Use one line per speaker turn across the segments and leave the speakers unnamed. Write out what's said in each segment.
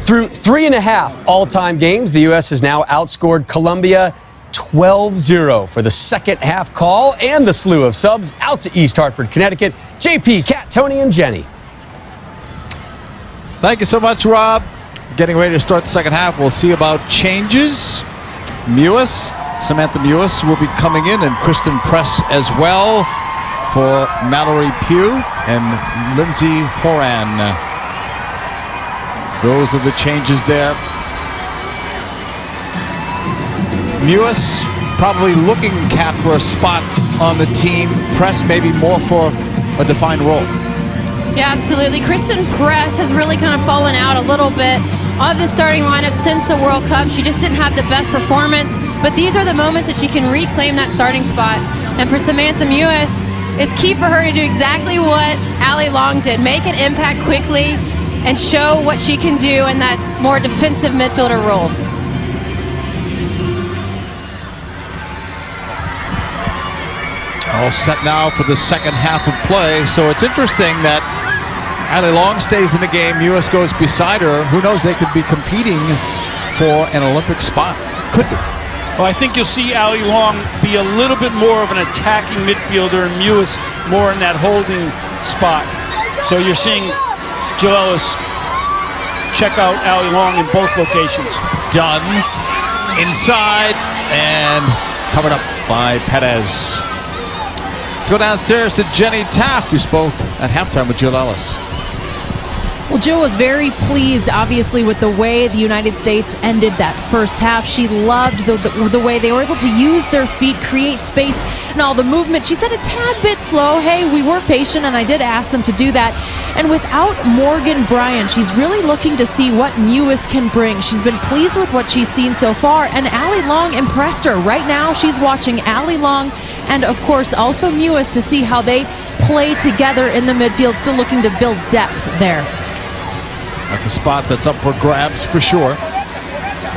Through 3.5 all-time games, the U.S. has now outscored Colombia 12-0 for the second half call and the slew of subs out to East Hartford, Connecticut. JP, Kat, Tony, and Jenny.
Thank you so much, Rob. Getting ready to start the second half. We'll see about changes. Samantha Mewis will be coming in, and Kristen Press as well for Mallory Pugh and Lindsay Horan. Those are the changes there. Mewis probably looking, Kat, for a spot on the team. Press maybe more for a defined role.
Yeah, absolutely. Kristen Press has really kind of fallen out a little bit of the starting lineup since the World Cup. She just didn't have the best performance, but these are the moments that she can reclaim that starting spot. And for Samantha Mewis, it's key for her to do exactly what Allie Long did, make an impact quickly and show what she can do in that more defensive midfielder role.
All set now for the second half of play. So it's interesting that Allie Long stays in the game. Mewis goes beside her. Who knows, they could be competing for an Olympic spot. Could be.
Well, I think you'll see Allie Long be a little bit more of an attacking midfielder and Mewis more in that holding spot. So you're seeing Jill Ellis check out Allie Long in both locations.
Dunn inside and covered up by Perez. Let's go downstairs to Jenny Taft, who spoke at halftime with Jill Ellis.
Well, Jill was very pleased, obviously, with the way the United States ended that first half. She loved the way they were able to use their feet, create space, and all the movement. She said a tad bit slow. Hey, we were patient, and I did ask them to do that. And without Morgan Bryan, she's really looking to see what Mewis can bring. She's been pleased with what she's seen so far, and Allie Long impressed her. Right now, she's watching Allie Long and, of course, also Mewis to see how they play together in the midfield, still looking to build depth there.
That's a spot that's up for grabs for sure,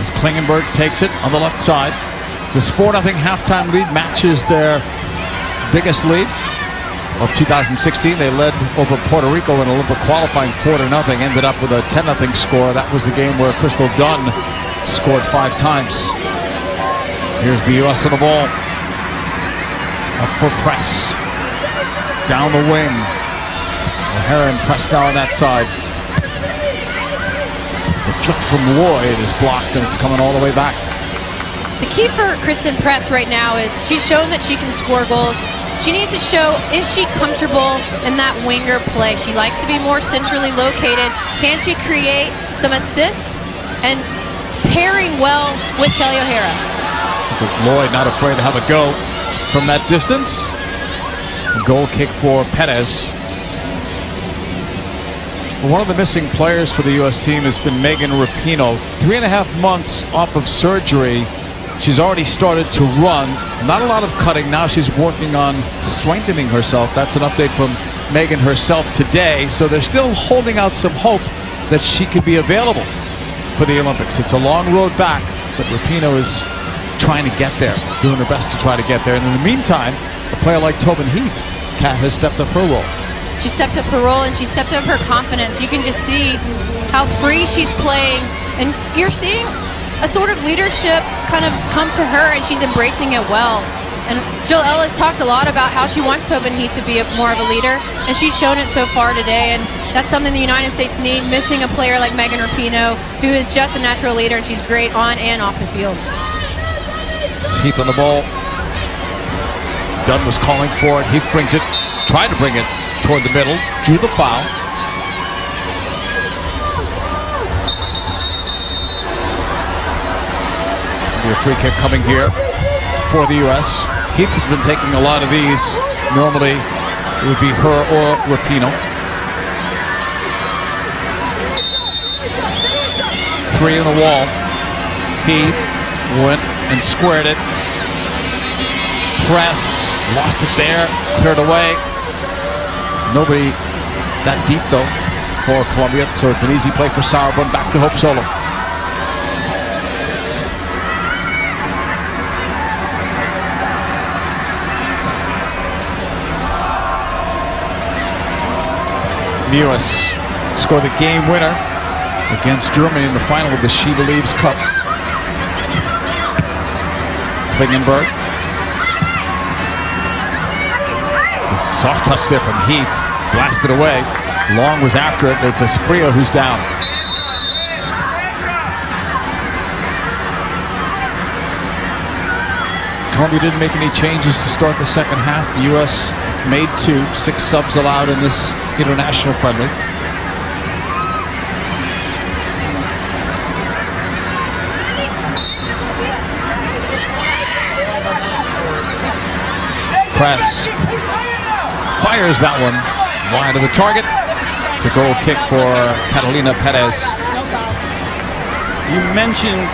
as Klingenberg takes it on the left side. This 4-0 halftime lead matches their biggest lead of 2016. They led over Puerto Rico in Olympic qualifying 4-0, ended up with a 10-0 score. That was the game where Crystal Dunn scored 5 times. Here's the U.S. on the ball. Up for Press. Down the wing. O'Hara and Press now on that side. The flick from Lloyd is blocked, and it's coming all the way back.
The key for Kristen Press right now is she's shown that she can score goals. She needs to show, is she comfortable in that winger play? She likes to be more centrally located. Can she create some assists and pairing well with Kelly O'Hara?
Lloyd not afraid to have a go from that distance. Goal kick for Perez. One of the missing players for the U.S. team has been Megan Rapinoe. 3.5 months off of surgery. She's already started to run. Not a lot of cutting. Now she's working on strengthening herself. That's an update from Megan herself today. So they're still holding out some hope that she could be available for the Olympics. It's a long road back, but Rapinoe is trying to get there, doing her best to try to get there. And in the meantime, a player like Tobin Heath, Kat, has stepped up her role.
She stepped up her role and she stepped up her confidence. You can just see how free she's playing, and you're seeing a sort of leadership kind of come to her, and she's embracing it well. And Jill Ellis talked a lot about how she wants Tobin Heath to be more of a leader, and she's shown it so far today, and that's something the United States need, missing a player like Megan Rapinoe, who is just a natural leader, and she's great on and off the field.
Heath on the ball. Dunn was calling for it. Heath brings it, tried to bring it toward the middle, drew the foul. Be a free kick coming here for the U.S. Heath has been taking a lot of these. Normally it would be her or Rapinoe. 3 on the wall. Heath went and squared it. Press, lost it there, cleared away. Nobody that deep though for Colombia, so it's an easy play for Sauerbrunn. Back to Hope Solo. Mewis scored the game winner against Germany in the final of the She Believes Cup. Klingenberg. Soft touch there from Heath. Blasted away. Long was after it. It's Espria who's down. Colombia didn't make any changes to start the second half. The U.S. made 2. 6 subs allowed in this international friendly. Press. Fires that one wide of the target. It's a goal kick for Catalina Perez.
You mentioned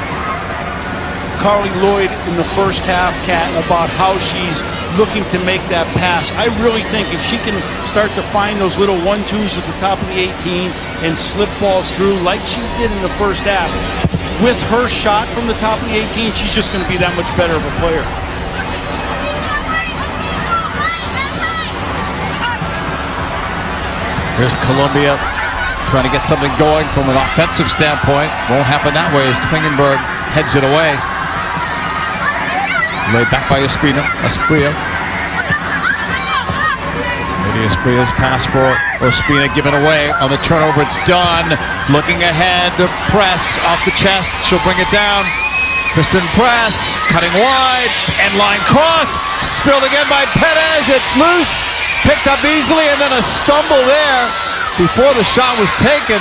Carly Lloyd in the first half, Kat, about how she's looking to make that pass. I really think if she can start to find those little 1-2s at the top of the 18 and slip balls through like she did in the first half, with her shot from the top of the 18, she's just going to be that much better of a player.
Here's Colombia trying to get something going from an offensive standpoint. Won't happen that way as Klingenberg heads it away. Laid back by Espria. Maybe Espria's pass for Ospina given away on the turnover. It's done. Looking ahead to press off the chest. She'll bring it down. Kristen Press cutting wide. End line cross. Spilled again by Perez. It's loose. Picked up easily, and then a stumble there before the shot was taken.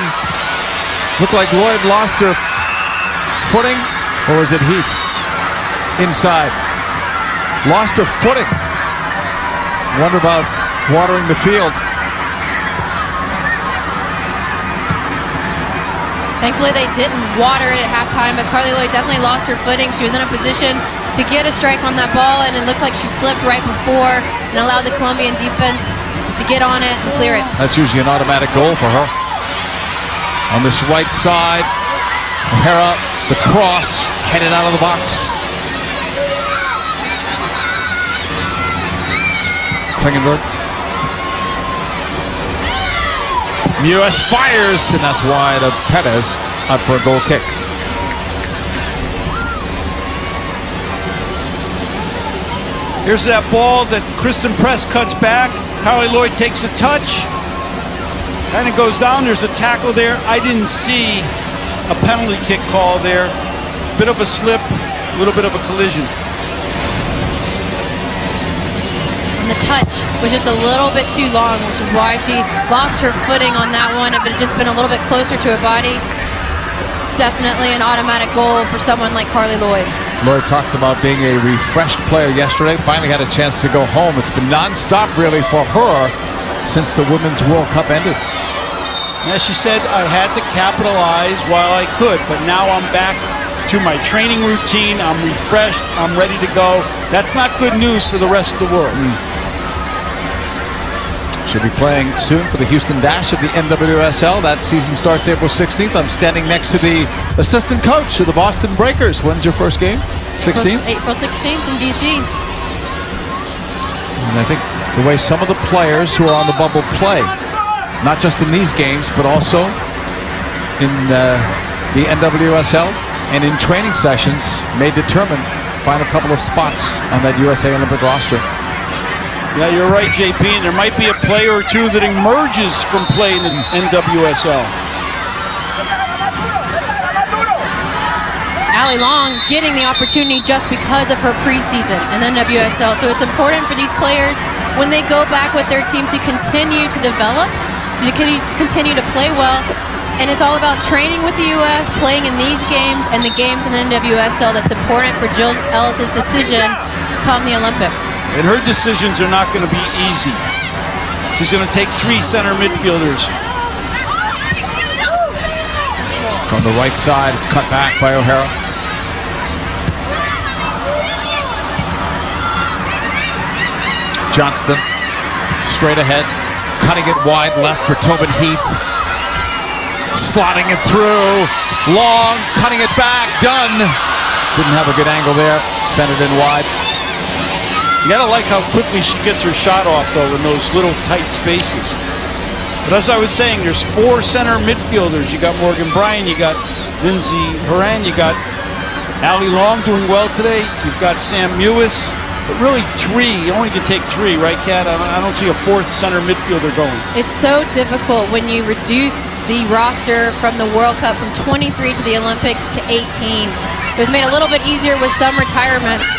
Looked like Lloyd lost her footing, or was it Heath? Inside. Lost her footing. Wonder about watering the field.
Thankfully, they didn't water it at halftime, but Carly Lloyd definitely lost her footing. She was in a position to get a strike on that ball, and it looked like she slipped right before and allowed the Colombian defense to get on it and clear it.
That's usually an automatic goal for her. On this right side, O'Hara, the cross, headed out of the box. Klingenberg. U.S. fires, and that's wide of Perez out for a goal kick.
Here's that ball that Kristen Press cuts back. Carly Lloyd takes a touch. Kind of goes down. There's a tackle there. I didn't see a penalty kick call there. Bit of a slip, a little bit of a collision.
And the touch was just a little bit too long, which is why she lost her footing on that one. If it had just been a little bit closer to her body, definitely an automatic goal for someone like Carly Lloyd.
Lloyd talked about being a refreshed player yesterday. Finally had a chance to go home. It's been non-stop really for her since the Women's World Cup ended.
As she said, I had to capitalize while I could, but now I'm back to my training routine. I'm refreshed. I'm ready to go. That's not good news for the rest of the world.
She'll be playing soon for the Houston Dash of the NWSL. That season starts April 16th. I'm standing next to the assistant coach of the Boston Breakers. When's your first game? 16th?
April 16th in D.C.
And I think the way some of the players who are on the bubble play, not just in these games, but also in the NWSL and in training sessions, may find a couple of spots on that USA Olympic roster.
Yeah, you're right, JP, and there might be a player or two that emerges from playing in NWSL.
Allie Long getting the opportunity just because of her preseason in NWSL. So it's important for these players when they go back with their team to continue to develop, to continue to play well. And it's all about training with the U.S., playing in these games and the games in the NWSL. That's important for Jill Ellis's decision come the Olympics.
And her decisions are not going to be easy. She's going to take 3 center midfielders.
From the right side, it's cut back by O'Hara. Johnston, straight ahead, cutting it wide left for Tobin Heath. Slotting it through, Long, cutting it back, done. Didn't have a good angle there, sent it in wide.
You gotta like how quickly she gets her shot off, though, in those little tight spaces. But as I was saying, there's 4 center midfielders. You got Morgan Bryan, you got Lindsey Horan, you got Allie Long doing well today. You've got Sam Mewis. But really 3. You only can take 3, right, Kat? I don't see a 4th center midfielder going.
It's so difficult when you reduce the roster from the World Cup from 23 to the Olympics to 18. It was made a little bit easier with some retirements,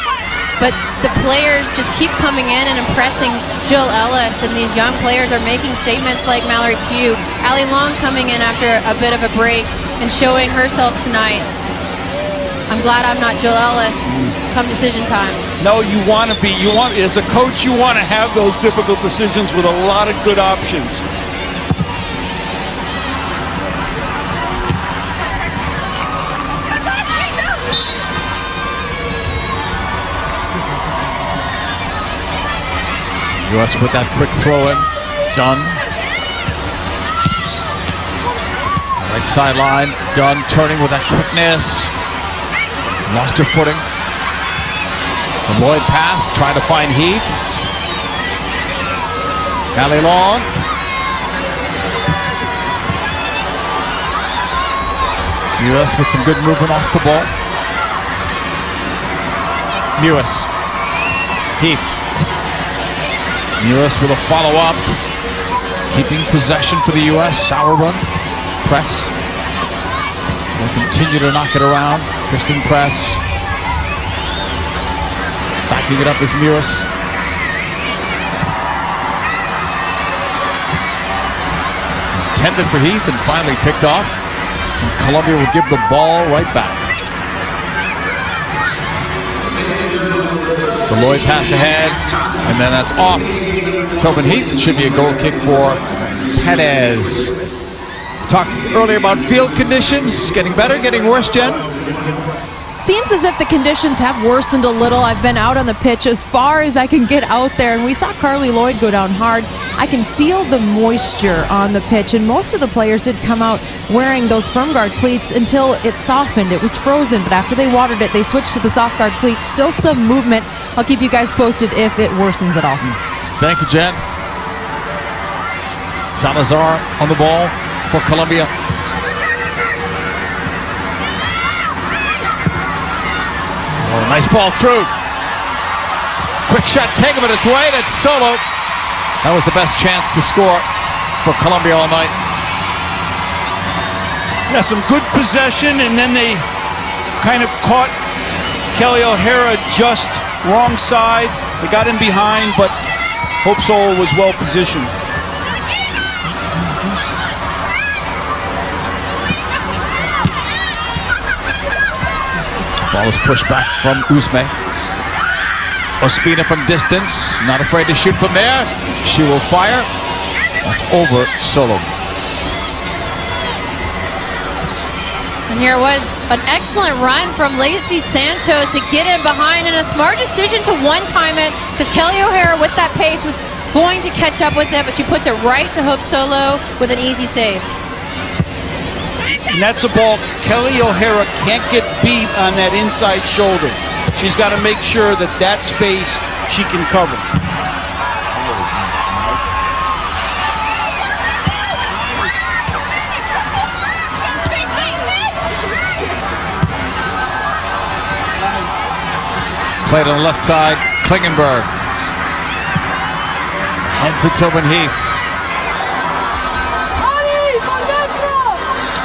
but the players just keep coming in and impressing Jill Ellis, and these young players are making statements like Mallory Pugh. Allie Long coming in after a bit of a break and showing herself tonight. I'm glad I'm not Jill Ellis come decision time.
No, as a coach, you want to have those difficult decisions with a lot of good options.
U.S. with that quick throw in. Dunn. Right sideline. Dunn turning with that quickness. Lost her footing. The Lloyd pass, trying to find Heath. Allie Long. U.S. with some good movement off the ball. Mewis. Heath. U.S. with a follow-up. Keeping possession for the U.S. Sour run. Press. Will continue to knock it around. Kristen Press. Backing it up is Mewis. Intended for Heath and finally picked off. And Colombia will give the ball right back. The Lloyd pass ahead, and then that's off. Tobin Heath. It should be a goal kick for Perez. Talked earlier about field conditions. Getting better, getting worse, Jen?
Seems as if the conditions have worsened a little. I've been out on the pitch as far as I can get out there, and we saw Carly Lloyd go down hard. I can feel the moisture on the pitch, and most of the players did come out wearing those firm guard cleats until it softened. It was frozen, but after they watered it, they switched to the soft guard cleat. Still some movement. I'll keep you guys posted if it worsens at all.
Thank you, Jen. Salazar on the ball for Colombia. Oh, nice ball through. Quick shot taken, but it's right. It's Solo. That was the best chance to score for Colombia all night.
Yeah, some good possession, and then they kind of caught Kelly O'Hara just wrong side. They got him behind, but Hope Solo was well positioned.
Ball is pushed back from Usme. Ospina from distance, not afraid to shoot from there. She will fire. That's over Solo.
And here was an excellent run from Lacey Santos to get in behind, and a smart decision to one-time it, because Kelly O'Hara with that pace was going to catch up with it, but she puts it right to Hope Solo with an easy save.
And that's a ball Kelly O'Hara can't get beat on that inside shoulder. She's got to make sure that that space she can cover.
Played on the left side, Klingenberg. Head to Tobin Heath.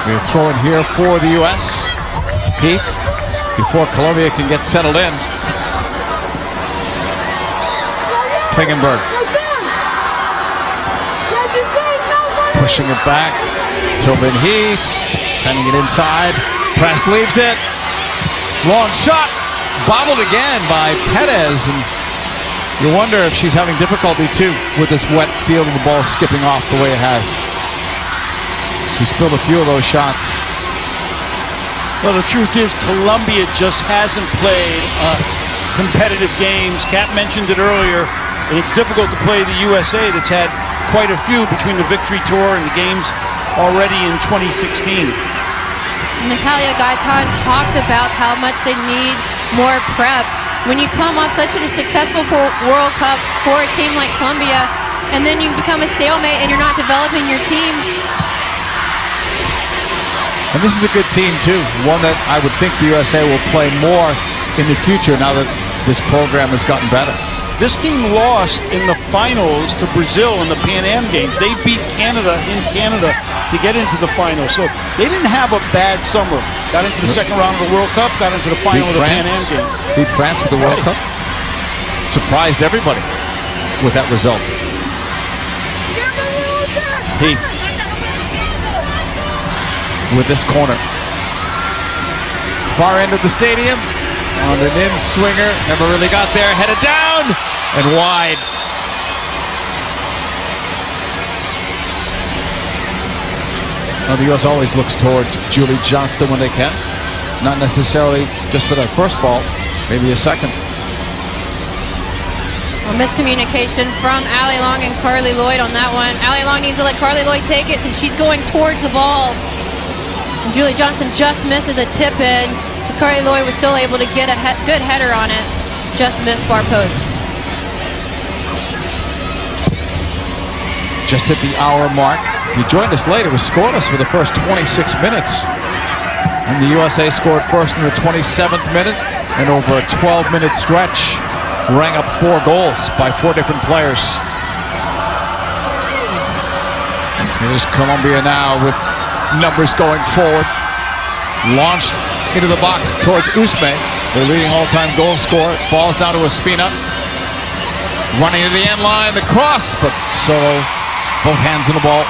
We're throwing here for the U.S. Heath, before Colombia can get settled in. Klingenberg. Pushing it back. Tobin Heath, sending it inside. Press leaves it. Long shot. Bobbled again by Perez, and you wonder if she's having difficulty too with this wet field and the ball skipping off the way it has. She spilled a few of those shots.
Well, the truth is Colombia just hasn't played competitive games. Kat mentioned it earlier, and it's difficult to play the USA that's had quite a few between the Victory Tour and the games already in 2016.
Natalia Gaitan talked about how much they need more prep. When you come off such a successful World Cup for a team like Colombia, and then you become a stalemate and you're not developing your team.
And this is a good team too, one that I would think the USA will play more in the future now that this program has gotten better.
This team lost in the finals to Brazil in the Pan Am Games. They beat Canada in Canada to get into the finals. So they didn't have a bad summer. Got into the second round of the World Cup, got into the final of the Pan Am Games.
Beat France at the World Cup. Surprised everybody with that result. Heath with this corner. Far end of the stadium. On an in swinger, never really got there, headed down and wide. Now the U.S. always looks towards Julie Johnston when they can. Not necessarily just for that first ball, maybe a second.
Well, miscommunication from Allie Long and Carly Lloyd on that one. Allie Long needs to let Carly Lloyd take it since she's going towards the ball. And Julie Johnston just misses a tip in. Because Carly Lloyd was still able to get a good header on it. Just missed far post.
Just hit the hour mark. If you joined us late, it was scoreless for the first 26 minutes. And the USA scored first in the 27th minute. And over a 12-minute stretch, rang up 4 goals by 4 different players. Here's Colombia now with numbers going forward. Launched into the box towards Usme, their leading all-time goal scorer. Falls down to Ospina. Running to the end line, the cross, but Solo, both hands on the ball.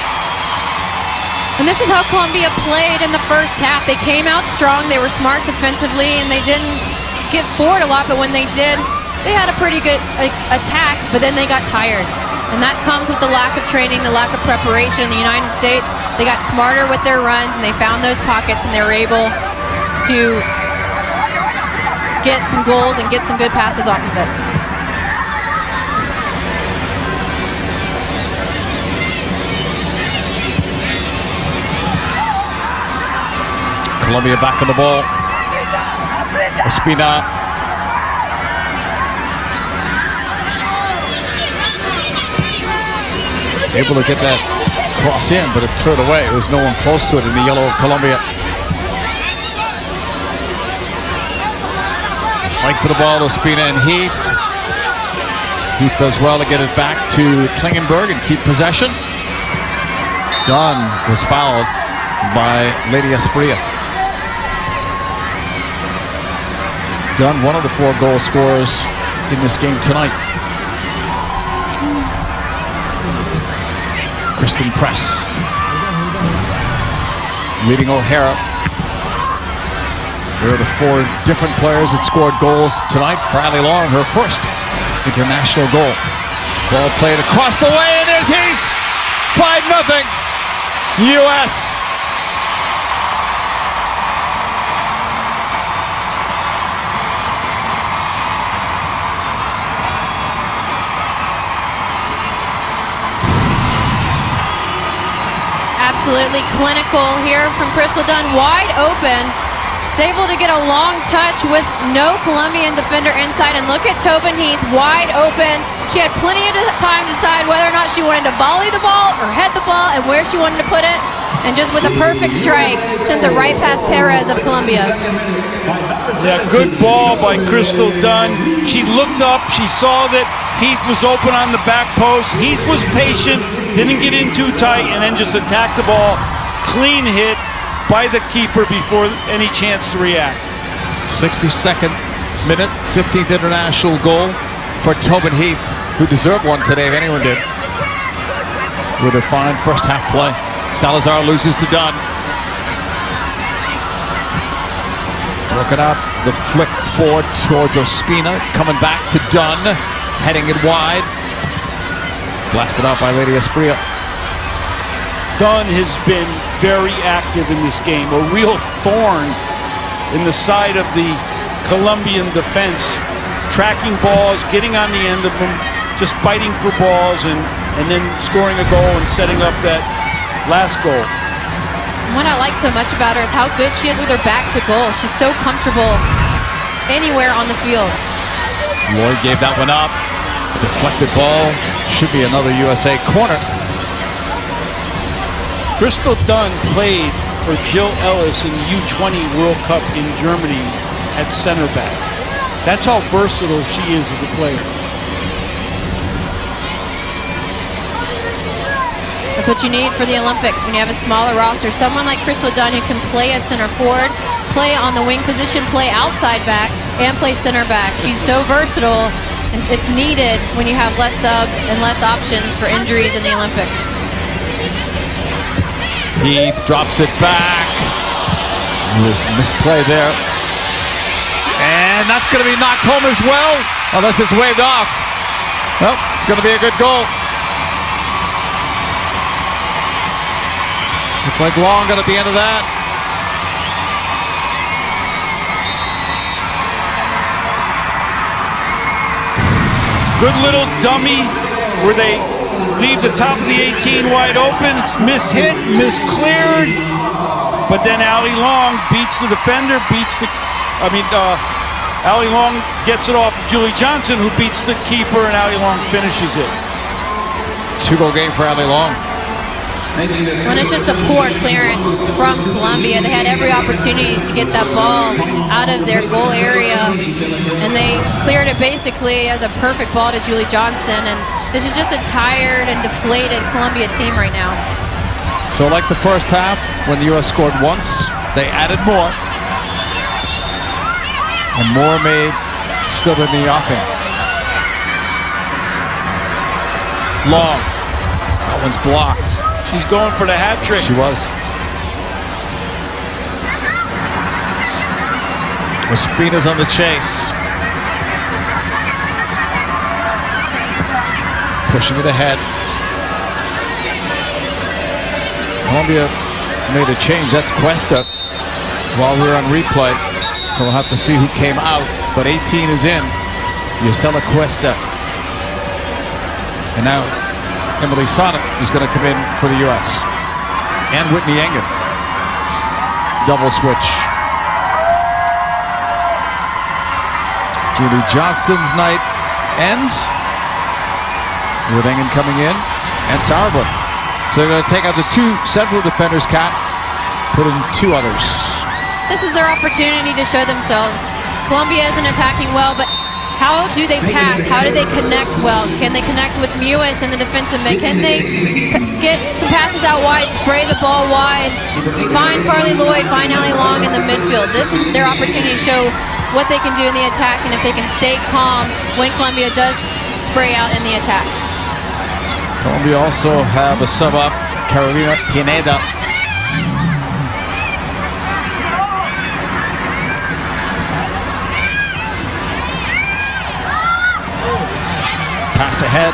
And this is how Colombia played in the first half. They came out strong, they were smart defensively, and they didn't get forward a lot, but when they did, they had a pretty good attack, but then they got tired. And that comes with the lack of training, the lack of preparation in the United States. They got smarter with their runs, and they found those pockets, and they were able to get some goals and get some good passes off of it.
Colombia back on the ball. Ospina. Able to get that cross in, but it's cleared away. There's no one close to it in the yellow of Colombia. Fight for the ball, Ospina and Heath. Heath does well to get it back to Klingenberg and keep possession. Dunn was fouled by Lady Espria. Dunn, one of the 4 goal scorers in this game tonight. Kristen Press leading O'Hara. There are the 4 different players that scored goals tonight. For Allie Long, her first international goal. Ball played across the way, and there's Heath! 5-0, U.S.
Absolutely clinical here from Crystal Dunn, wide open. Is able to get a long touch with no Colombian defender inside, and look at Tobin Heath, wide open. She had plenty of time to decide whether or not she wanted to volley the ball or head the ball and where she wanted to put it, and just with a perfect strike, sends it right past Perez of Colombia.
Yeah, good ball by Crystal Dunn. She looked up, she saw that Heath was open on the back post. Heath was patient, didn't get in too tight, and then just attacked the ball. Clean hit by the keeper before any chance to react.
62nd minute, 15th international goal for Tobin Heath, who deserved one today if anyone did. With a fine first half play. Salazar loses to Dunn. Broken up, the flick forward towards Ospina. It's coming back to Dunn, heading it wide. Blasted out by Lady Espria.
Dunn has been very active in this game, a real thorn in the side of the Colombian defense, tracking balls, getting on the end of them, just fighting for balls, and then scoring a goal and setting up that last goal.
What I like so much about her is how good she is with her back to goal. She's so comfortable anywhere on the field.
Lloyd gave that one up. A deflected ball. Should be another USA corner.
Crystal Dunn played for Jill Ellis in the U20 World Cup in Germany at center back. That's how versatile she is as a player.
That's what you need for the Olympics when you have a smaller roster. Someone like Crystal Dunn who can play as center forward, play on the wing position, play outside back, and play center back. She's so versatile, and it's needed when you have less subs and less options for injuries in the Olympics.
Heath drops it back. This misplay there. And that's going to be knocked home as well, unless it's waved off. Well, it's going to be a good goal. Looked like Long got at the end of that.
Good little dummy where they leave the top of the 18 wide open. It's mishit, miscleared. But then Allie Long beats the defender, Allie Long gets it off of Julie Johnson, who beats the keeper, and Allie Long finishes it.
2-goal game for Allie Long.
When it's just a poor clearance from Colombia, they had every opportunity to get that ball out of their goal area, and they cleared it basically as a perfect ball to Julie Johnson, and this is just a tired and deflated Colombia team right now.
So like the first half, when the U.S. scored once, they added more. And more may still in the offing. Long. That one's blocked.
She's going for the hat trick.
She was. Ospina's on the chase. Pushing it ahead. Colombia made a change. That's Cuesta while we're on replay. So we'll have to see who came out. But 18 is in. Yosela Cuesta. And now Emily Sonnet is going to come in for the U.S. And Whitney Engen. Double switch. Julie Johnston's night ends with Engen coming in and Sauerbrunn. So they're going to take out the 2 central defenders, Kat, put in 2 others.
This is their opportunity to show themselves. Colombia isn't attacking well, but how do they pass? How do they connect well? Can they connect with Mewis in the defensive mid? Can they get some passes out wide, spray the ball wide, find Carly Lloyd, find Allie Long in the midfield? This is their opportunity to show what they can do in the attack and if they can stay calm when Colombia does spray out in the attack.
Colombia also have a sub up, Carolina Pineda. Pass ahead.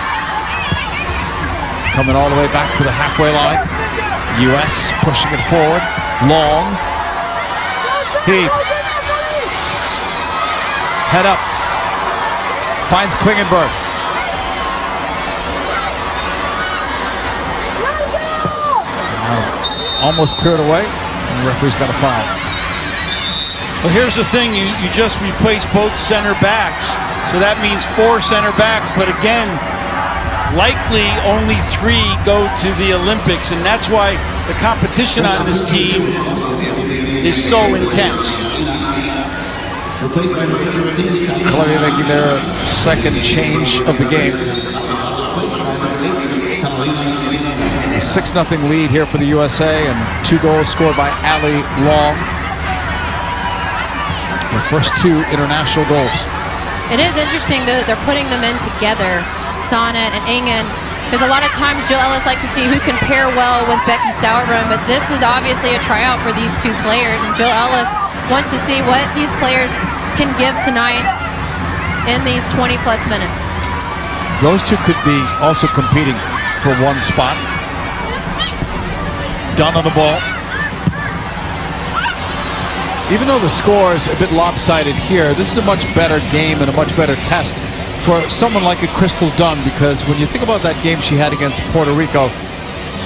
Coming all the way back to the halfway line. U.S. pushing it forward. Long. Heath. Head up. Finds Klingenberg. Almost cleared away. And the referee's got a foul.
Well, here's the thing. You just replaced both center backs. So that means 4 center backs, but again, likely only 3 go to the Olympics, and that's why the competition on this team is so intense.
Colombia making their second change of the game. A 6-0 lead here for the USA, and 2 goals scored by Allie Long. The first 2 international goals.
It is interesting that they're putting them in together, Sonnet and Engen, because a lot of times Jill Ellis likes to see who can pair well with Becky Sauerbrunn, but this is obviously a tryout for these 2 players, and Jill Ellis wants to see what these players can give tonight in these 20-plus minutes.
Those 2 could be also competing for 1 spot. Dunn on the ball. Even though the score is a bit lopsided here, this is a much better game and a much better test for someone like a Crystal Dunn, because when you think about that game she had against Puerto Rico,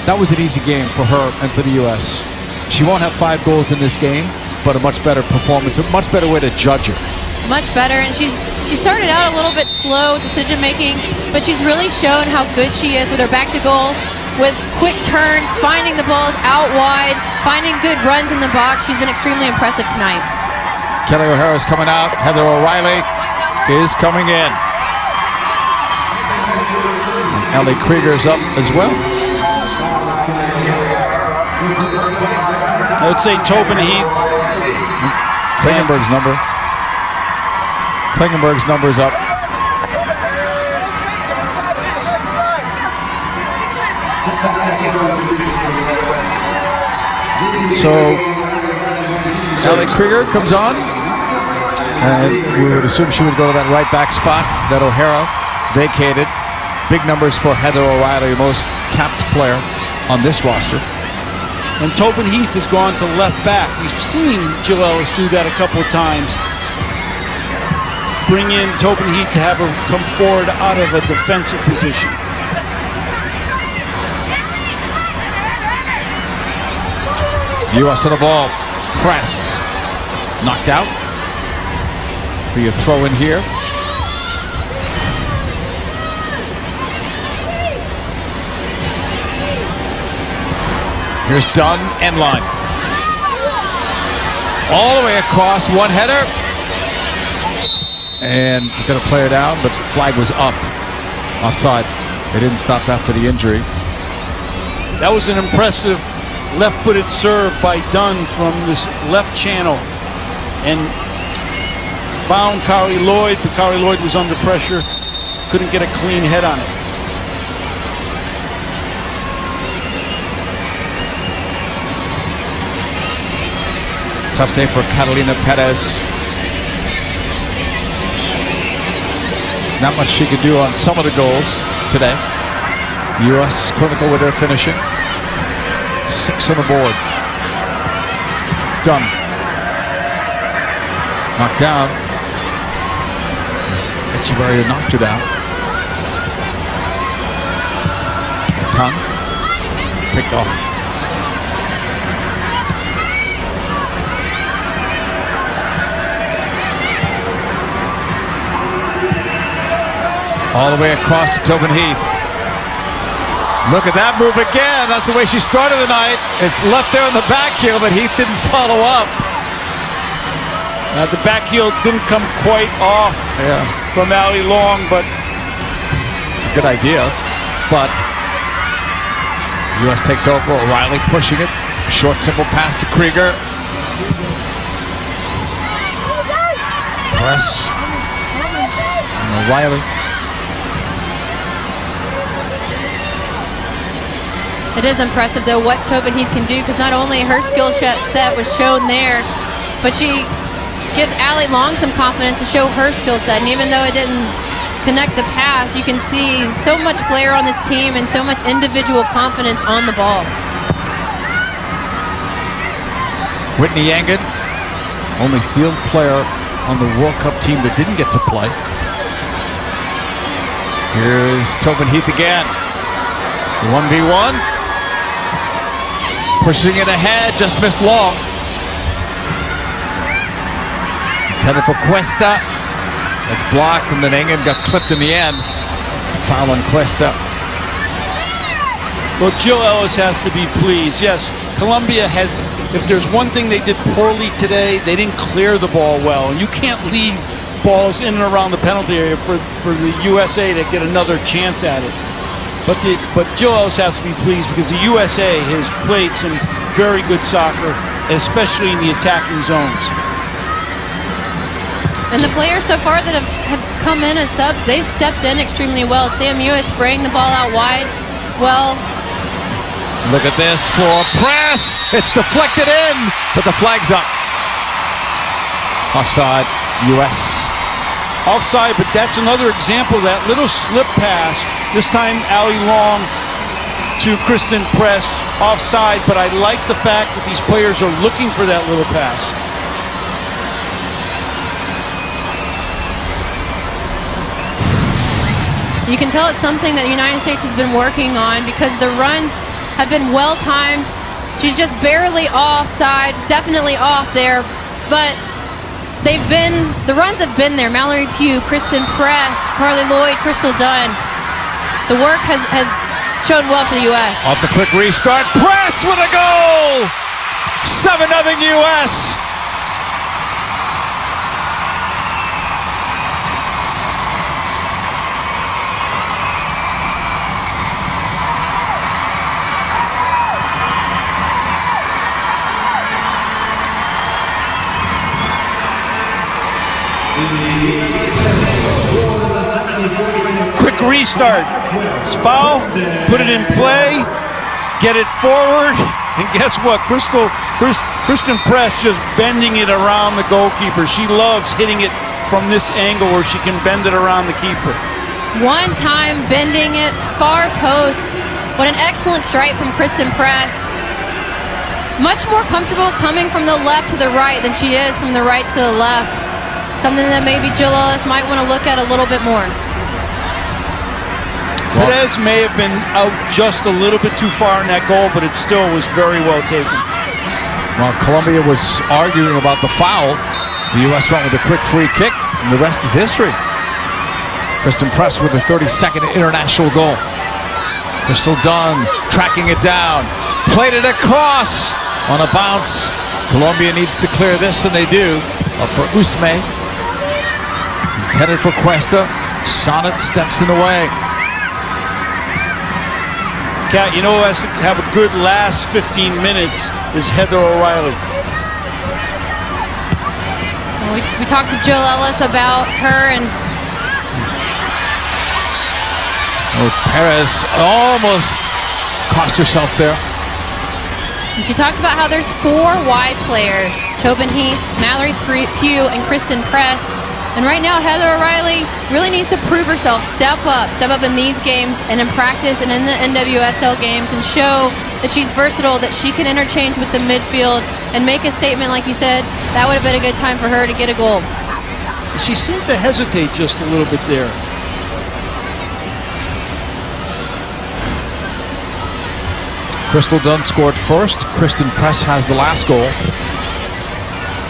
that was an easy game for her and for the U.S. She won't have 5 goals in this game, but a much better performance, a much better way to judge her.
much better, and she started out a little bit slow decision making, but she's really shown how good she is with her back to goal, with quick turns, finding the balls out wide, finding good runs in the box. She's been extremely impressive tonight.
Kelly O'Hara's coming out. Heather O'Reilly is coming in. And Ellie Krieger's up as well.
I would say Tobin Heath.
Klingenberg's number. Klingenberg's number's up. So Ellie Krieger comes on, and we would assume she would go to that right back spot that O'Hara vacated. Big numbers for Heather O'Reilly, most capped player on this roster.
And Tobin Heath has gone to left back. We've seen Jill Ellis do that a couple of times. Bring in Tobin Heath to have her come forward out of a defensive position.
U.S. on the ball. Press. Knocked out. Be a throw in here. Here's Dunn, end line. All the way across, one header. And going to play her down, but the flag was up. Offside. They didn't stop that for the injury.
That was an impressive left-footed serve by Dunn from this left channel. And found Kari Lloyd, but Kari Lloyd was under pressure. Couldn't get a clean head on it.
Tough day for Catalina Perez. Not much she could do on some of the goals today. U.S. clinical with their finishing. 6 on the board. Dunn. Knocked down. Echeverria knocked her down. Tongue. Picked off. All the way across to Tobin Heath. Look at that move again. That's the way she started the night. It's left there on the back heel, but Heath didn't follow up.
The back heel didn't come quite off from Allie Long, but
it's a good idea. But U.S. takes over. O'Reilly pushing it. Short, simple pass to Krieger. Press. And O'Reilly.
It is impressive, though, what Tobin Heath can do, because not only her skill set was shown there, but she gives Allie Long some confidence to show her skill set. And even though it didn't connect the pass, you can see so much flair on this team and so much individual confidence on the ball.
Whitney Yangan, only field player on the World Cup team that didn't get to play. Here's Tobin Heath again. 1v1. Pushing it ahead, just missed Long. Intended for Cuesta. That's blocked, and then Engen got clipped in the end. Foul on Cuesta.
Well, Jill Ellis has to be pleased. Yes, Colombia has, if there's one thing they did poorly today, they didn't clear the ball well. And you can't leave balls in and around the penalty area for the USA to get another chance at it. But Jill Ellis has to be pleased because the USA has played some very good soccer, especially in the attacking zones.
And the players so far that have come in as subs, they've stepped in extremely well. Sam Ewis spraying the ball out wide. Well,
look at this for press. It's deflected in, but the flag's up. Offside, U.S.
Offside, but that's another example of that little slip pass. This time, Allie Long to Kristen Press. Offside, but I like the fact that these players are looking for that little pass.
you can tell it's something that the United States has been working on because the runs have been well timed. She's just barely offside, definitely off there, but the runs have been there. Mallory Pugh, Kristen Press, Carly Lloyd, Crystal Dunn. The work has shown well for the U.S.
Off the quick restart, Press with a goal! 7-0 U.S.
Quick restart. Foul, put it in play, get it forward, and guess what? Kristen Press just bending it around the goalkeeper. She loves hitting it from this angle where she can bend it around the keeper.
One time bending it, far post. What an excellent strike from Kristen Press. Much more comfortable coming from the left to the right than she is from the right to the left. Something that maybe Jill Ellis might want to look at a little bit more.
Perez may have been out just a little bit too far in that goal, but it still was very well taken.
While Colombia was arguing about the foul, the U.S. went with a quick free kick, and the rest is history. Kristen Press with the 32nd international goal. Crystal Dunn tracking it down, played it across on a bounce. Colombia needs to clear this, and they do. Up for Usme. Intended for Cuesta. Sonnet steps in the way.
Kat, you know who has to have a good last 15 minutes is Heather O'Reilly.
Well, we talked to Jill Ellis about her, and
Perez almost cost herself there.
And she talked about how there's 4 wide players: Tobin Heath, Mallory Pugh, and Kristen Press. And right now, Heather O'Reilly really needs to prove herself, step up in these games and in practice and in the NWSL games, and show that she's versatile, that she can interchange with the midfield and make a statement. Like you said, that would have been a good time for her to get a goal.
She seemed to hesitate just a little bit there.
Crystal Dunn scored first. Kristen Press has the last goal.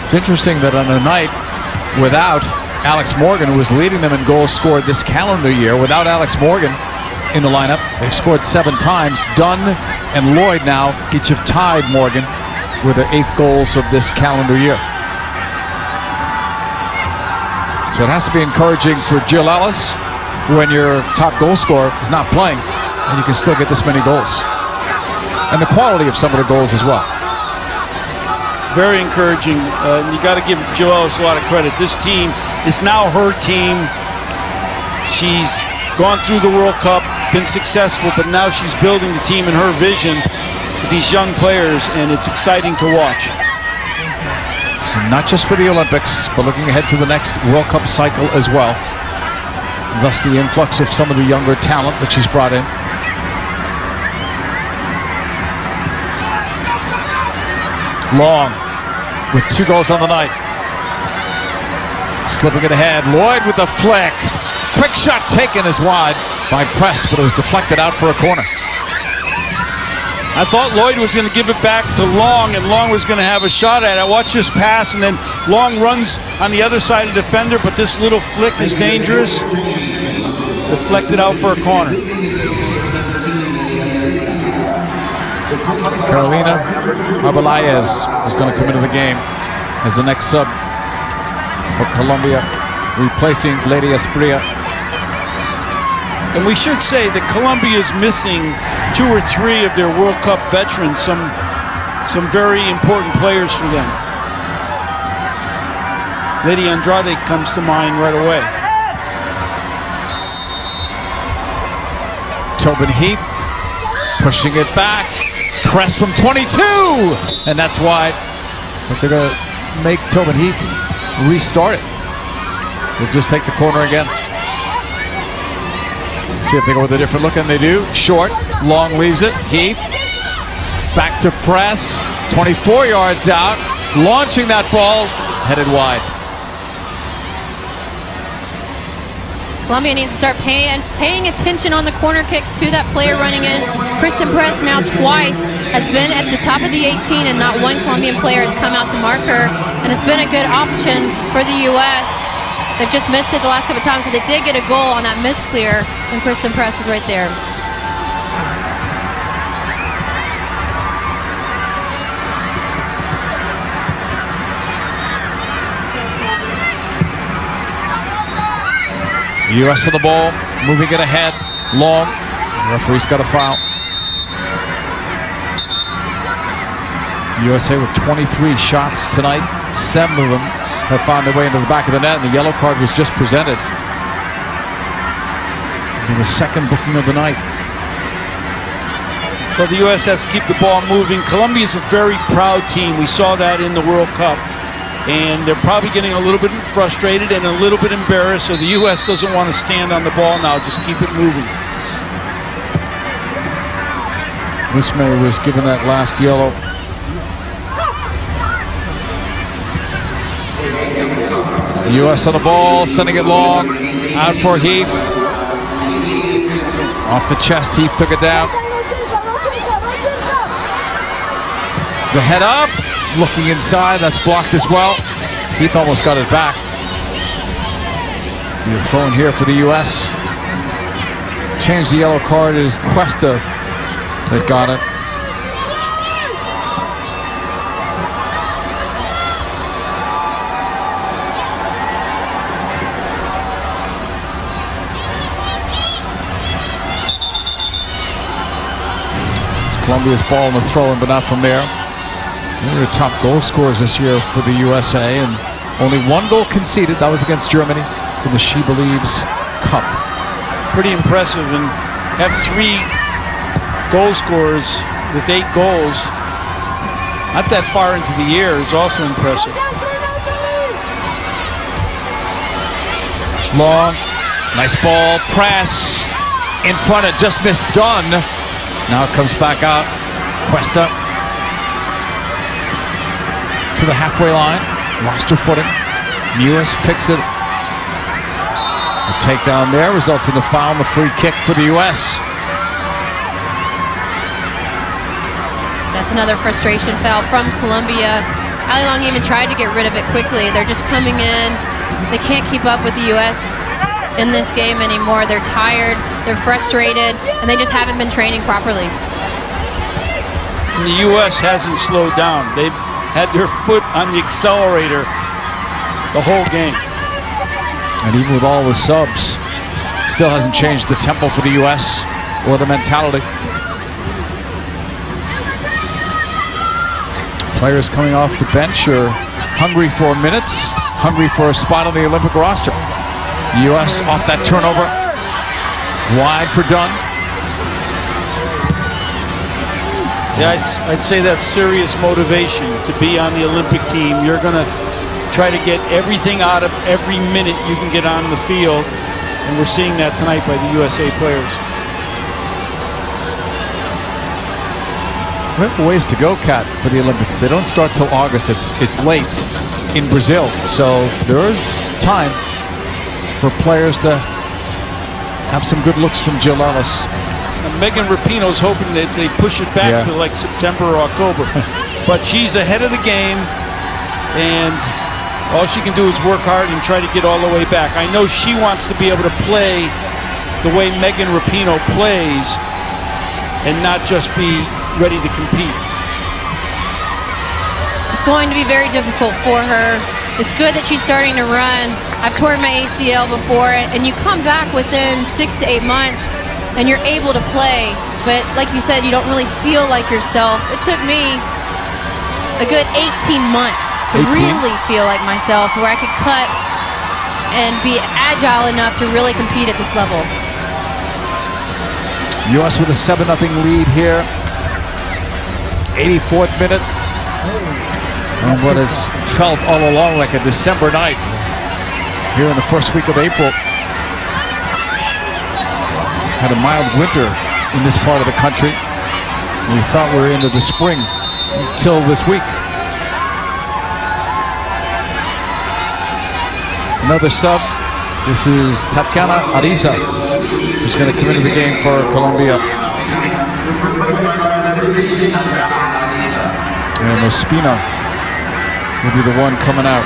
It's interesting that on a night without Alex Morgan, who was leading them in goals scored this calendar year, without Alex Morgan in the lineup, they've scored 7 times. Dunn and Lloyd now each have tied Morgan with their 8th goals of this calendar year. So it has to be encouraging for Jill Ellis when your top goal scorer is not playing and you can still get this many goals. And the quality of some of the goals as well.
Very encouraging. You got to give Jill Ellis a lot of credit. This team is now her team. She's gone through the World Cup, been successful, but now she's building the team in her vision with these young players, and it's exciting to watch.
And not just for the Olympics, but looking ahead to the next World Cup cycle as well. Thus the influx of some of the younger talent that she's brought in. Long with 2 goals on the night. Slipping it ahead. Lloyd with the flick. Quick shot taken as wide by Press, but it was deflected out for a corner.
I thought Lloyd was going to give it back to Long, and Long was going to have a shot at it. Watch this pass, and then Long runs on the other side of the defender, but this little flick is dangerous. Deflected out for a corner.
Carolina Arbelayez is going to come into the game as the next sub for Colombia, replacing Lady Esprilla.
And we should say that Colombia is missing 2 or 3 of their World Cup veterans, some very important players for them. Lady Andrade comes to mind right away.
Tobin Heath pushing it back. Press from 22, and that's wide. But they're going to make Tobin Heath restart it. They'll just take the corner again. See if they go with a different look, and they do. Short, Long leaves it. Heath back to Press. 24 yards out, launching that ball, headed wide.
Colombia needs to start paying attention on the corner kicks to that player running in. Kristen Press now twice has been at the top of the 18, and not one Colombian player has come out to mark her, and it's been a good option for the U.S. They've just missed it the last couple of times, but they did get a goal on that misclear, and Kristen Press was right there.
The U.S. on the ball, moving it ahead, long. The referee's got a foul. USA with 23 shots tonight. 7 of them have found their way into the back of the net, and the yellow card was just presented. And the second booking of the night.
Well, the U.S. has to keep the ball moving. Colombia is a very proud team. We saw that in the World Cup. And they're probably getting a little bit frustrated and a little bit embarrassed, so the U.S. doesn't want to stand on the ball now, just keep it moving.
Usme was given that last yellow. The U.S. on the ball, sending it long, out for Heath. Off the chest, Heath took it down. The head up. Looking inside, that's blocked as well. Heath almost got it back. You're throwing here for the U.S. Changed the yellow card. It is Cuesta that got it. It's Colombia's ball in the throw-in, but not from there. They're the top goal scorers this year for the USA, and only 1 goal conceded. That was against Germany in the She Believes Cup.
Pretty impressive, and have 3 goal scorers with 8 goals. Not that far into the year is also impressive.
Long, nice ball, press in front. It just missed Dunn. Now it comes back out. Cuesta to the halfway line, lost her footing. Mewis picks it. The takedown there results in the foul and the free kick for the U.S.
That's another frustration foul from Colombia. Ali Long even tried to get rid of it quickly. They're just coming in. They can't keep up with the U.S. in this game anymore. They're tired, they're frustrated, and they just haven't been training properly.
And the U.S. hasn't slowed down. They've had their foot on the accelerator the whole game.
And even with all the subs, still hasn't changed the tempo for the U.S. or the mentality. Players coming off the bench are hungry for minutes, hungry for a spot on the Olympic roster. The U.S. off that turnover, wide for Dunn.
Yeah, I'd say that's serious motivation to be on the Olympic team. You're going to try to get everything out of every minute you can get on the field, and we're seeing that tonight by the USA players.
We have a ways to go, Kat, for the Olympics. They don't start till August. It's late in Brazil, so there's time for players to have some good looks from Jill Ellis.
Megan Rapinoe's hoping that they push it back to like September or October. But she's ahead of the game, and all she can do is work hard and try to get all the way back. I know she wants to be able to play the way Megan Rapinoe plays and not just be ready to compete.
It's going to be very difficult for her. It's good that she's starting to run. I've torn my ACL before, and you come back within 6 to 8 months and you're able to play, but like you said, you don't really feel like yourself. It took me a good 18 months to really feel like myself, where I could cut and be agile enough to really compete at this level.
U.S. with a 7-0 lead here. 84th minute. And what has felt all along like a December night here in the first week of April. Had a mild winter in this part of the country. We thought we were into the spring until this week. Another sub. This is Tatiana Ariza, who's going to come into the game for Colombia. And Ospina will be the one coming out.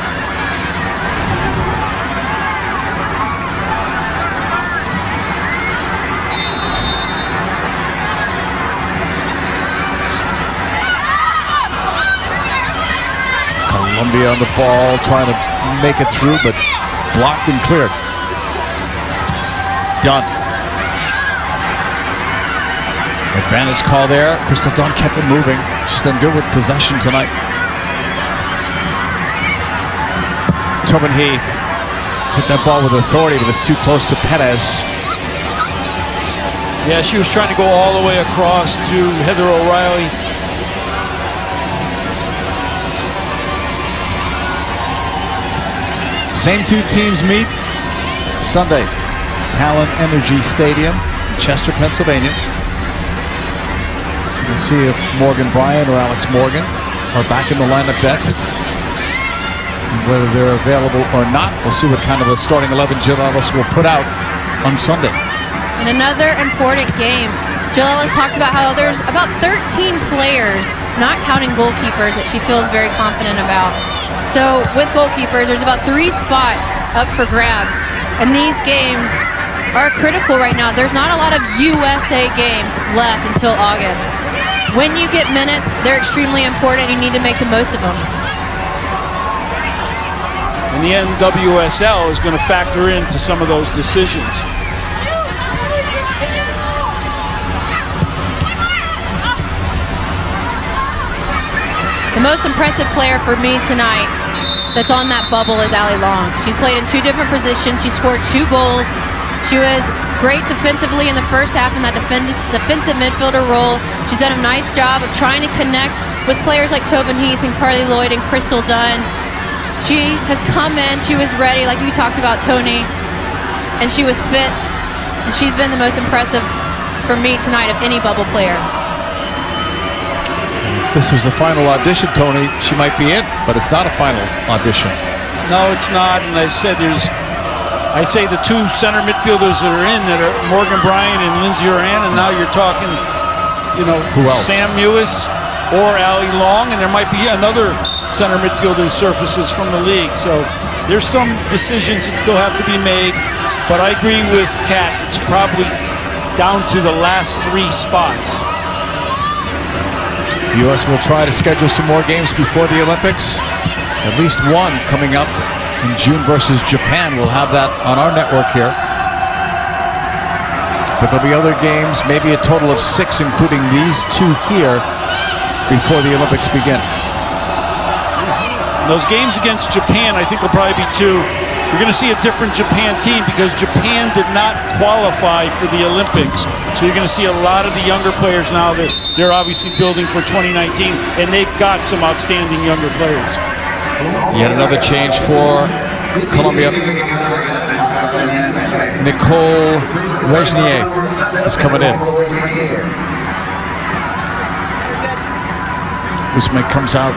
Colombia on the ball, trying to make it through, but blocked and cleared. Dunn. Advantage call there. Crystal Dunn kept it moving. She's done good with possession tonight. Tobin Heath hit that ball with authority, but it's too close to Perez.
Yeah, she was trying to go all the way across to Heather O'Reilly.
Same two teams meet Sunday. Talon Energy Stadium, Chester, Pennsylvania. We'll see if Morgan Bryant or Alex Morgan are back in the lineup then. And whether they're available or not, we'll see what kind of a starting 11 Jill Ellis will put out on Sunday.
In another important game, Jill Ellis talked about how there's about 13 players, not counting goalkeepers, that she feels very confident about. So with goalkeepers, there's about 3 spots up for grabs. And these games are critical right now. There's not a lot of USA games left until August. When you get minutes, they're extremely important. You need to make the most of them.
And the NWSL is going to factor into some of those decisions.
The most impressive player for me tonight that's on that bubble is Ali Long. She's played in 2 different positions. She scored 2 goals. She was great defensively in the first half in that defensive midfielder role. She's done a nice job of trying to connect with players like Tobin Heath and Carly Lloyd and Crystal Dunn. She has come in, she was ready, like you talked about, Tony, and she was fit. And she's been the most impressive for me tonight of any bubble player.
If this was a final audition, Tony, she might be in, but it's not a final audition.
No, it's not. And I said I say the 2 center midfielders that are in that are Morgan Bryant and Lindsay Oran, and now you're talking,
who else?
Sam Mewis or Ali Long, and there might be another center midfielder surfaces from the league. So there's some decisions that still have to be made, but I agree with Kat. It's probably down to the last 3 spots.
U.S. will try to schedule some more games before the Olympics. At least one coming up in June versus Japan. We'll have that on our network here. But there'll be other games, maybe a total of 6, including these 2 here, before the Olympics begin.
Those games against Japan, I think, will probably be 2. You're going to see a different Japan team because Japan did not qualify for the Olympics. So you're going to see a lot of the younger players now that they're obviously building for 2019, and they've got some outstanding younger players.
Yet another change for Colombia. Nicole Resnier is coming in. Usman comes out.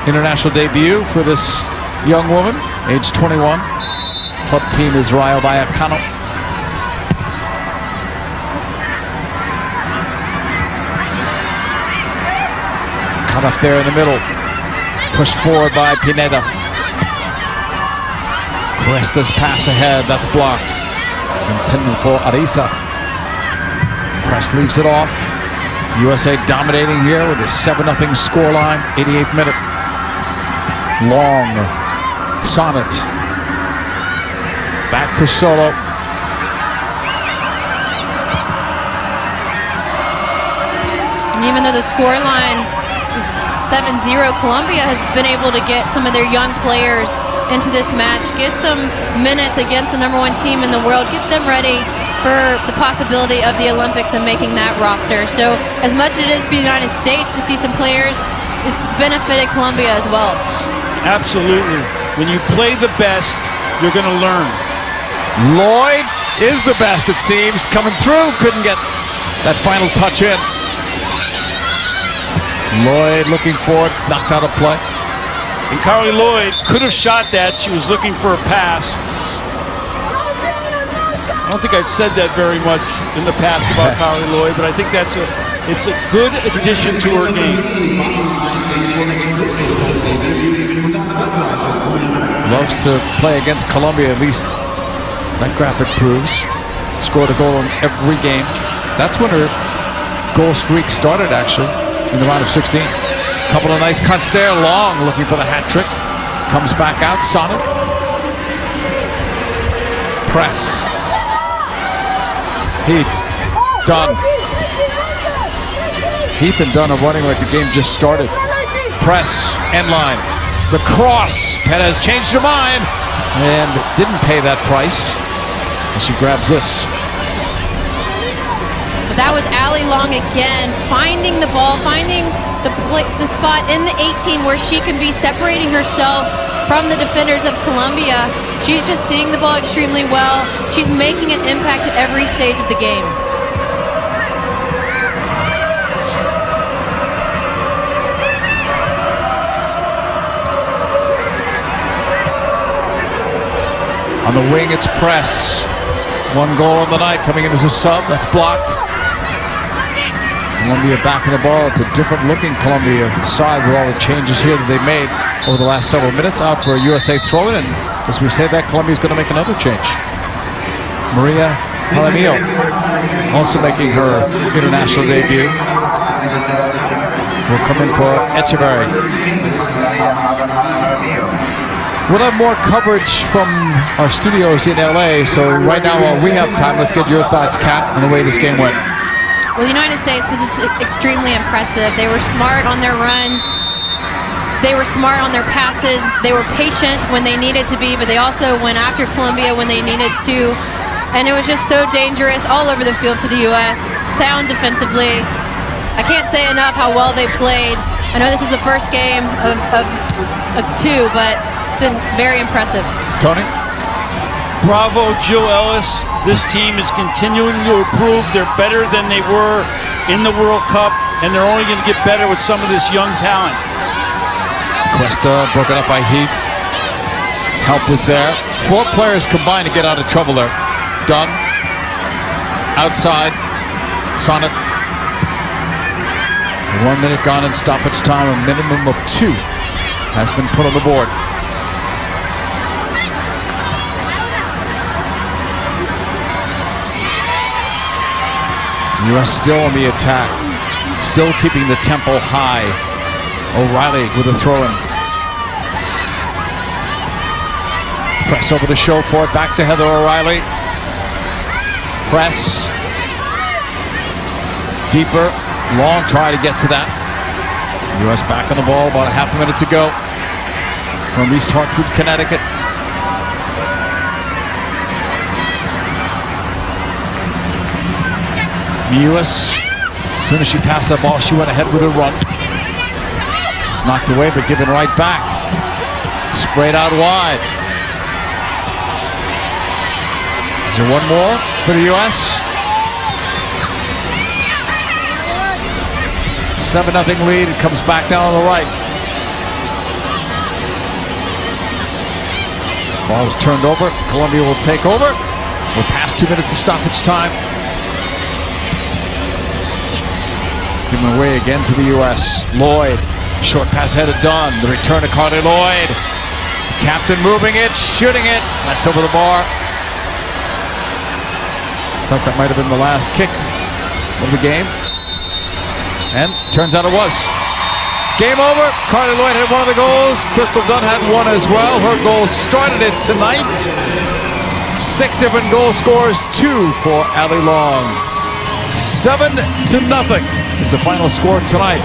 International debut for this young woman, age 21. Club team is Rayo Vallecano. Cut off there in the middle. Pushed forward by Pineda. Cuesta's pass ahead, that's blocked. It's intended for Ariza. Press leaves it off. USA dominating here with a 7-0 scoreline, 88th minute. Long, Sonnet. Back for Solo.
And even though the scoreline is 7-0, Colombia has been able to get some of their young players into this match, get some minutes against the #1 team in the world, get them ready for the possibility of the Olympics and making that roster. So as much as it is for the United States to see some players, it's benefited Colombia as well.
Absolutely. When you play the best, you're going to learn.
Lloyd is the best, it seems. Coming through, couldn't get that final touch in. Lloyd looking for it, it's knocked out of play.
And Carly Lloyd could have shot that. She was looking for a pass. I don't think I've said that very much in the past about Carly Lloyd, but I think it's a good addition to her game.
Loves to play against Colombia, at least that graphic proves. Scored a goal in every game. That's when her goal streak started, actually, in the round of 16. Couple of nice cuts there. Long looking for the hat trick. Comes back out. Sonnet. Press. Heath. Dunn. Heath and Dunn are running like the game just started. Press. End line. The cross. Perez changed her mind and didn't pay that price. And she grabs this.
But that was Allie Long again, finding the ball, finding the spot in the 18 where she can be separating herself from the defenders of Colombia. She's just seeing the ball extremely well. She's making an impact at every stage of the game.
On the wing, it's Press. One goal on the night coming in as a sub. That's blocked. Colombia back in the ball. It's a different looking Colombia side with all the changes here that they made over the last several minutes. Out for a USA throw-in, and as we say that, Colombia's going to make another change. Maria Jaramillo also making her international debut. Will come in for Echeverry. We'll have more coverage from our studios in LA, so right now while we have time, let's get your thoughts, Kat, on the way this game went.
Well, the United States was just extremely impressive. They were smart on their runs. They were smart on their passes. They were patient when they needed to be, but they also went after Colombia when they needed to. And it was just so dangerous all over the field for the U.S. Sound defensively. I can't say enough how well they played. I know this is the first game of two, but it's been very impressive.
Tony?
Bravo, Jill Ellis. This team is continuing to improve. They're better than they were in the World Cup, and they're only going to get better with some of this young talent.
Cuesta broken up by Heath. Help was there. 4 players combined to get out of trouble there. Dunn. Outside. Sonnet. 1 minute gone in stoppage time. A minimum of 2 has been put on the board. U.S. still on the attack, still keeping the tempo high. O'Reilly with a throw-in. Press over to show for it, back to Heather O'Reilly. Press. Deeper, long try to get to that. U.S. back on the ball, about a half a minute to go from East Hartford, Connecticut. U.S., as soon as she passed that ball, she went ahead with a run. It's knocked away, but given right back. Sprayed out wide. Is there one more for the U.S.? 7-0 lead. It comes back down on the right. Ball was turned over. Colombia will take over. We're past 2 minutes of stoppage time. Giving away again to the U.S. Lloyd. Short pass headed Dunn. The return to Carly Lloyd. The captain moving it, shooting it. That's over the bar. Thought that might have been the last kick of the game. And turns out it was. Game over. Carly Lloyd had one of the goals. Crystal Dunn had one as well. Her goal started it tonight. 6 different goal scores, 2 for Allie Long. 7-0 is the final score tonight.